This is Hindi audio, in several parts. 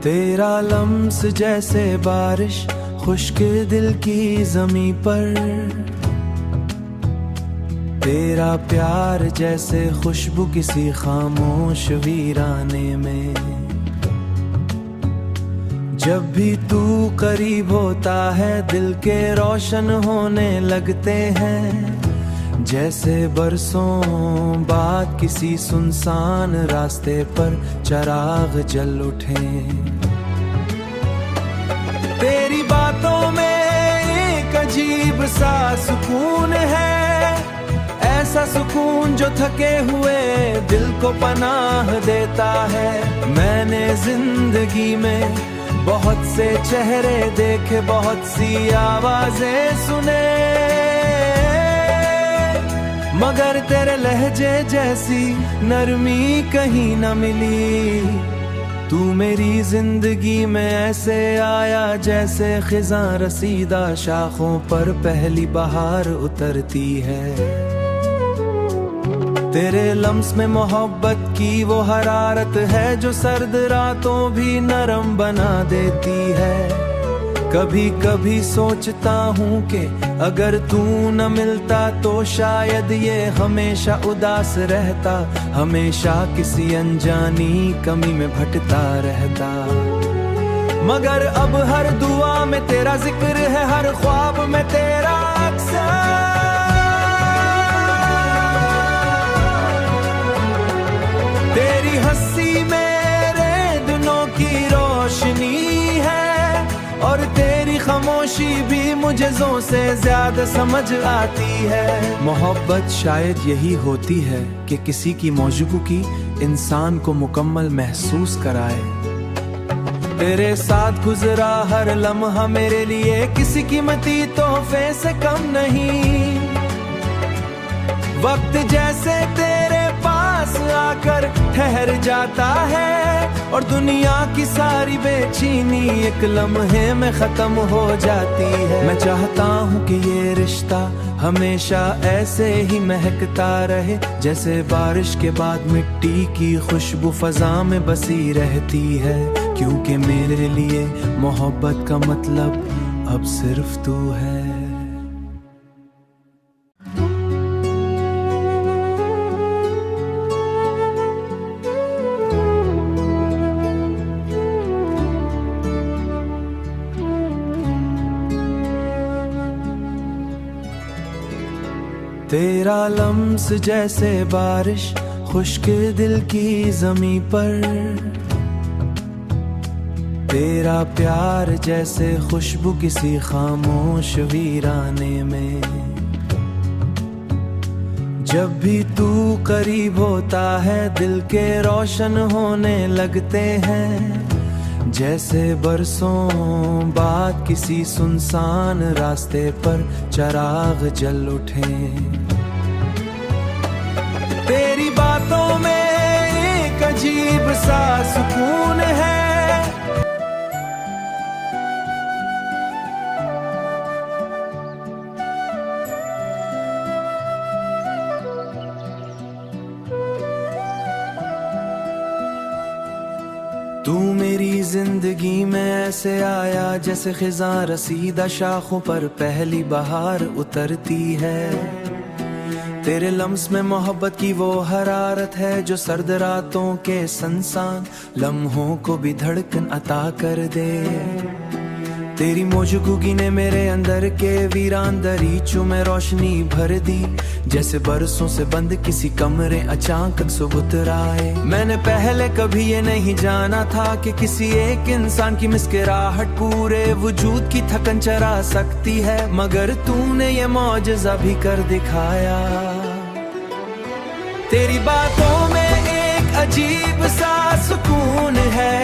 तेरा लम्स जैसे बारिश खुश्क दिल की ज़मीं पर, तेरा प्यार जैसे खुशबू किसी खामोश वीराने में। जब भी तू करीब होता है दिल के रोशन होने लगते हैं, जैसे बरसों बाद किसी सुनसान रास्ते पर चिराग जल उठे। तेरी बातों में एक अजीब सा सुकून है, ऐसा सुकून जो थके हुए दिल को पनाह देता है। मैंने जिंदगी में बहुत से चेहरे देखे, बहुत सी आवाजें सुने, मगर तेरे लहजे जैसी नरमी कहीं न मिली। तू मेरी जिंदगी में ऐसे आया जैसे खिज़ां रसीदा शाखों पर पहली बहार उतरती है। तेरे लम्स में मोहब्बत की वो हरारत है जो सर्द रातों भी नरम बना देती है। कभी कभी सोचता हूँ कि अगर तू न मिलता तो शायद ये हमेशा उदास रहता, हमेशा किसी अनजानी कमी में भटकता रहता। मगर अब हर दुआ में तेरा जिक्र है, हर ख्वाब में तेरा अक्सर। तेरी हंसी मेरे दिनों की रोशनी है, और तेरी खामोशी भी मुझे ज़ों से ज्यादा समझ आती है। मोहब्बत शायद यही होती है कि किसी की मौजूदगी इंसान को मुकम्मल महसूस कराए। तेरे साथ गुजरा हर लम्हा मेरे लिए किसी कीमती तोहफे से कम नहीं। वक्त जैसे तेरे पास आकर ठहर जाता है, और दुनिया की सारी बेचैनी एक लम्हे में खत्म हो जाती है। मैं चाहता हूँ कि ये रिश्ता हमेशा ऐसे ही महकता रहे, जैसे बारिश के बाद मिट्टी की खुशबू फजा में बसी रहती है। क्योंकि मेरे लिए मोहब्बत का मतलब अब सिर्फ तू है। तेरा लम्स जैसे बारिश खुश्क दिल की ज़मीं पर, तेरा प्यार जैसे खुशबू किसी खामोश वीराने में। जब भी तू करीब होता है दिल के रोशन होने लगते हैं, जैसे बरसों बाद किसी सुनसान रास्ते पर चिराग जल उठे। तेरी बातों में एक अजीब सा सुकून है, तू मेरी जिंदगी में ऐसे आया जैसे खिज़ां रसीदा शाखों पर पहली बहार उतरती है। तेरे लम्स में मोहब्बत की वो हरारत है जो सर्द रातों के सनसान लम्हों को भी धड़कन अता कर दे। तेरी मौजूदगी ने मेरे अंदर के वीरान दरीचों में रोशनी भर दी, जैसे बरसों से बंद किसी कमरे अचानक सुबह आए। मैंने पहले कभी ये नहीं जाना था कि किसी एक इंसान की मुस्कुराहट पूरे वजूद की थकन चरा सकती है, मगर तूने ये मौजज़ा भी कर दिखाया। तेरी बातों में एक अजीब सा सुकून है,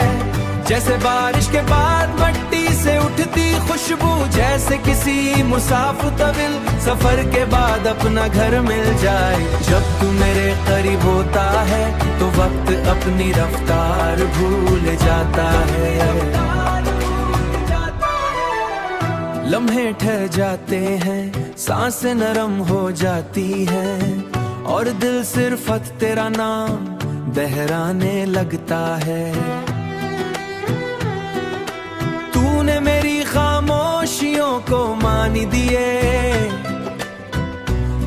जैसे बारिश के बाद मट्टी से उठती खुशबू, जैसे किसी मुसाफिर तविल सफर के बाद अपना घर मिल जाए। जब तू मेरे करीब होता है तो वक्त अपनी रफ्तार भूल जाता है। लम्हे ठहर जाते हैं, सांसें नरम हो जाती हैं, और दिल सिर्फ तेरा नाम दोहराने लगता है। खामोशियों को मान दिए,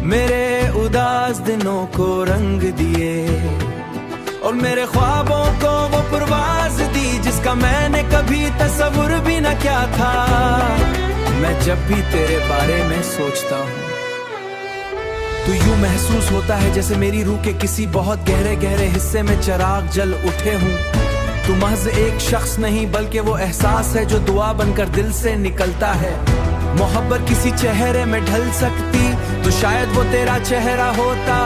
मेरे उदास दिनों को रंग दिए, और मेरे ख्वाबों को वो परवाज़ दी जिसका मैंने कभी तस्वुर भी न किया था। मैं जब भी तेरे बारे में सोचता हूँ तो यूं महसूस होता है जैसे मेरी रूह के किसी बहुत गहरे गहरे हिस्से में चिराग जल उठे हूँ। तू महज एक शख्स नहीं बल्कि वो एहसास है जो दुआ बनकर दिल से निकलता है। मोहब्बत किसी चेहरे में ढल सकती तो शायद वो तेरा चेहरा होता।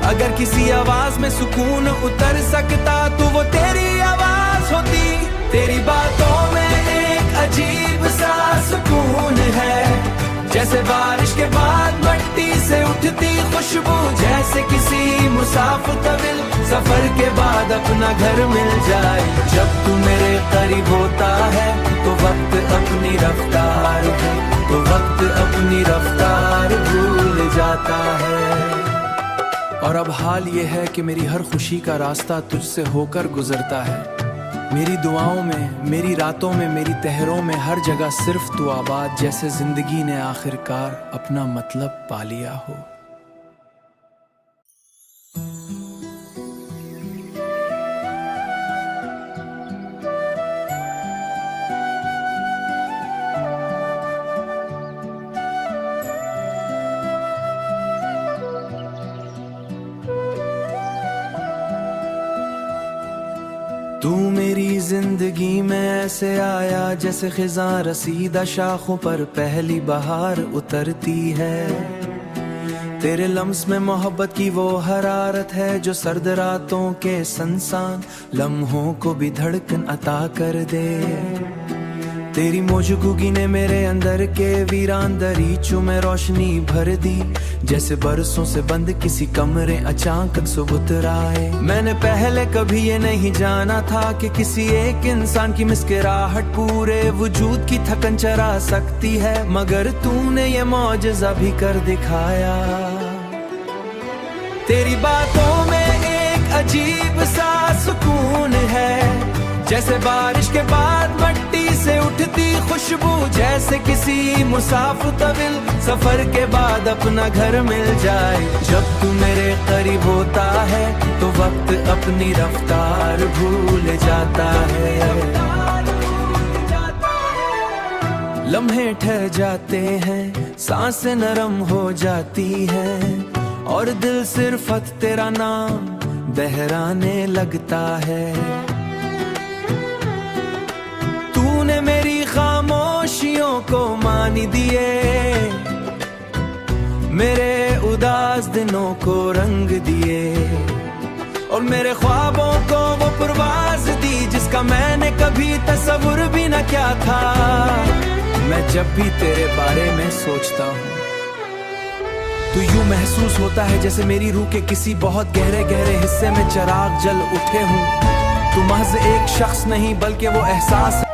अगर किसी आवाज में सुकून उतर सकता तो वो तेरी आवाज होती। तेरी बातों में एक अजीब सा सुकून है, जैसे बारिश के बाद मिट्टी से उठती खुशबू, जैसे किसी मुसाफिर तविल सफर के बाद अपना घर मिल जाए। जब तू मेरे करीब होता है तो वक्त अपनी रफ्तार है, तो वक्त अपनी रफ्तार भूल जाता है। और अब हाल ये है कि मेरी हर खुशी का रास्ता तुझसे होकर गुजरता है। मेरी दुआओं में, मेरी रातों में, मेरी तहरों में हर जगह सिर्फ तू आबाद, जैसे जिंदगी ने आखिरकार अपना मतलब पा लिया हो। तू मेरी जिंदगी में ऐसे आया जैसे खिज़ां रसीदा शाखों पर पहली बहार उतरती है। तेरे लम्स में मोहब्बत की वो हरारत है जो सर्द रातों के सनसान लम्हों को भी धड़कन अता कर दे। तेरी मौजूदगी ने मेरे अंदर के वीरान दरीचों में रोशनी भर दी, जैसे बरसों से बंद किसी कमरे अचानक सुबह आए। मैंने पहले कभी ये नहीं जाना था कि किसी एक इंसान की मुस्कुराहट पूरे वजूद की थकन चरा सकती है, मगर तूने ये मौजज़ा भी कर दिखाया। तेरी बातों में एक अजीब सा सुकून है, जैसे बारिश के बाद मिट्टी से उठती खुशबू, जैसे किसी मुसाफिर तविल सफर के बाद अपना घर मिल जाए। जब तू मेरे करीब होता है तो वक्त अपनी रफ्तार भूल जाता है। लम्हे ठहर जाते हैं, सांसें नरम हो जाती हैं, और दिल सिर्फ तेरा नाम बहराने लगता है। तूने मेरी खामोशियों को मान दिए, मेरे उदास दिनों को रंग दिए, और मेरे ख्वाबों को वो परवाज़ दी जिसका मैंने कभी तस्वुर भी न किया था। मैं जब भी तेरे बारे में सोचता हूँ तो यूं महसूस होता है जैसे मेरी रूह के किसी बहुत गहरे गहरे हिस्से में चिराग जल उठे हूँ। तू महज एक शख्स नहीं बल्कि वो एहसास है।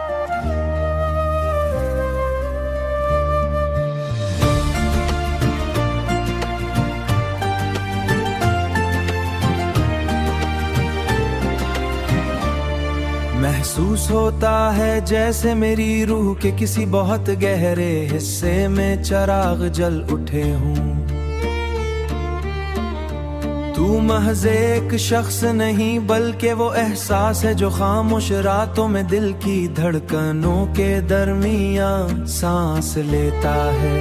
महसूस होता है जैसे मेरी रूह के किसी बहुत गहरे हिस्से में चिराग जल उठे हूँ। तू महज एक शख्स नहीं बल्कि वो एहसास है जो खामोश रातों में दिल की धड़कनों के दरमियां सांस लेता है।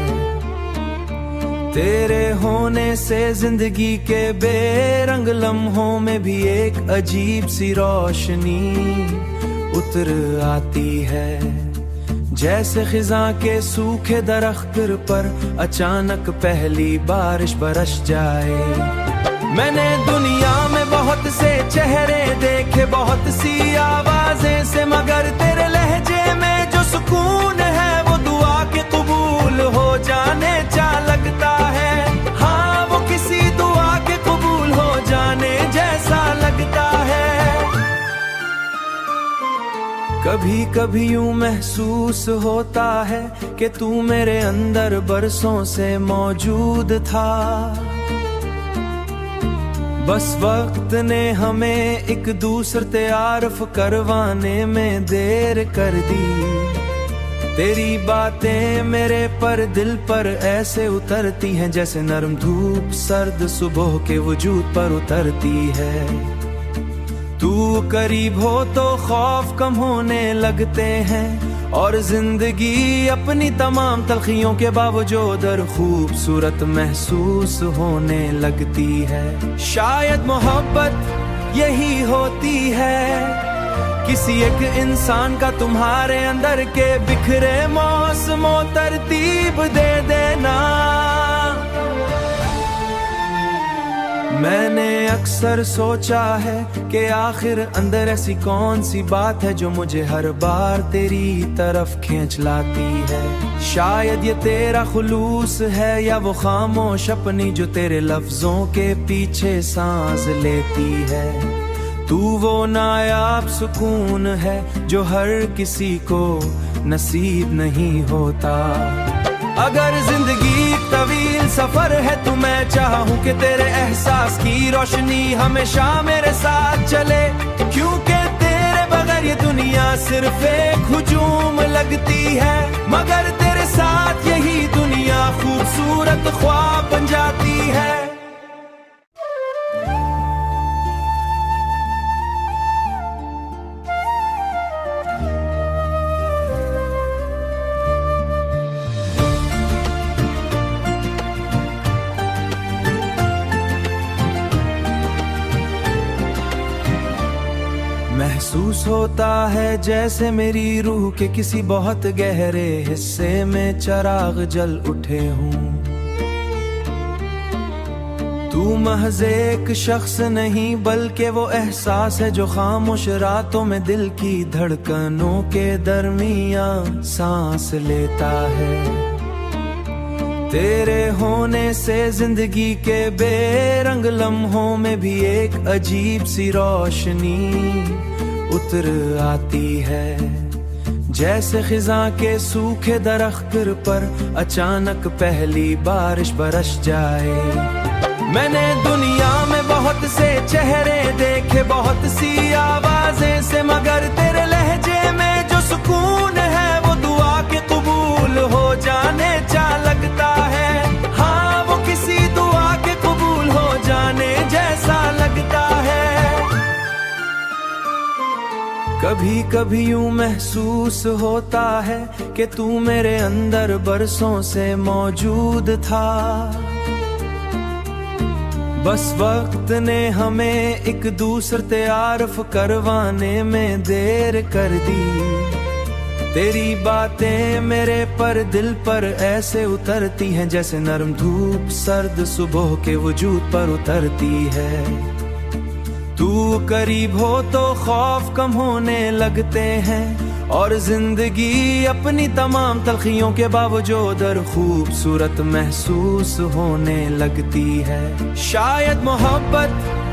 तेरे होने से जिंदगी के बेरंग लम्हों में भी एक अजीब सी रोशनी उतर आती है, जैसे खिज़ां के सूखे दरख्त पर अचानक पहली बारिश बरस जाए। मैंने दुनिया में बहुत से चेहरे देखे, बहुत सी आवाजें से, मगर तेरे लहजे में जो सुकून है वो दुआ के कबूल हो जाने चा लगता है। हाँ, वो किसी दुआ के कबूल हो जाने जैसा लगता है। कभी कभी यूं महसूस होता है कि तू मेरे अंदर बरसों से मौजूद था, बस वक्त ने हमें एक दूसरे तारुफ करवाने में देर कर दी। तेरी बातें मेरे पर दिल पर ऐसे उतरती हैं जैसे नरम धूप सर्द सुबह के वजूद पर उतरती है। तू करीब हो तो खौफ कम होने लगते हैं और जिंदगी अपनी तमाम तलखियों के बावजूद खूबसूरत महसूस होने लगती है। शायद मोहब्बत यही होती है, किसी एक इंसान का तुम्हारे अंदर के बिखरे मौसमों तरतीब दे देना। मैंने अक्सर सोचा है कि आखिर अंदर ऐसी कौन सी बात है जो मुझे हर बार तेरी तरफ खींच लाती है। शायद ये तेरा खुलूस है या वो खामोश अपनी जो तेरे लफ्जों के पीछे सांस लेती है। तू वो नायाब सुकून है जो हर किसी को नसीब नहीं होता। अगर जिंदगी तवील सफर है तो मैं चाहूं कि तेरे एहसास की रोशनी हमेशा मेरे साथ चले, क्योंकि तेरे बगैर ये दुनिया सिर्फ एक हुजूम लगती है। मगर तेरे साथ यही दुनिया खूबसूरत ख्वाब बन जाती है। महसूस होता है जैसे मेरी रूह के किसी बहुत गहरे हिस्से में चिराग जल उठे हूँ। तू महज एक शख्स नहीं बल्कि वो एहसास है जो खामोश रातों में दिल की धड़कनों के दरमियां सांस लेता है। तेरे होने से जिंदगी के बेरंग लम्हों में भी एक अजीब सी रोशनी उतर आती है, जैसे खिजा के सूखे दरख्त पर अचानक पहली बारिश बरस जाए। मैंने दुनिया में बहुत से चेहरे देखे, बहुत सी आवाजें से, मगर तेरे लहजे में जो सुकून है वो दुआ के कबूल हो जाने चा लगता है। हाँ, वो किसी दुआ के कबूल हो जाने जैसा लगता है। कभी कभी यूं महसूस होता है कि तू मेरे अंदर बरसों से मौजूद था, बस वक्त ने हमें एक दूसरे तारुफ करवाने में देर कर दी। तेरी बातें मेरे पर दिल पर ऐसे उतरती हैं जैसे नरम धूप सर्द सुबह के वजूद पर उतरती है। तू करीब हो तो खौफ कम होने लगते हैं और जिंदगी अपनी तमाम तलखियों के बावजूद खूबसूरत महसूस होने लगती है। शायद मोहब्बत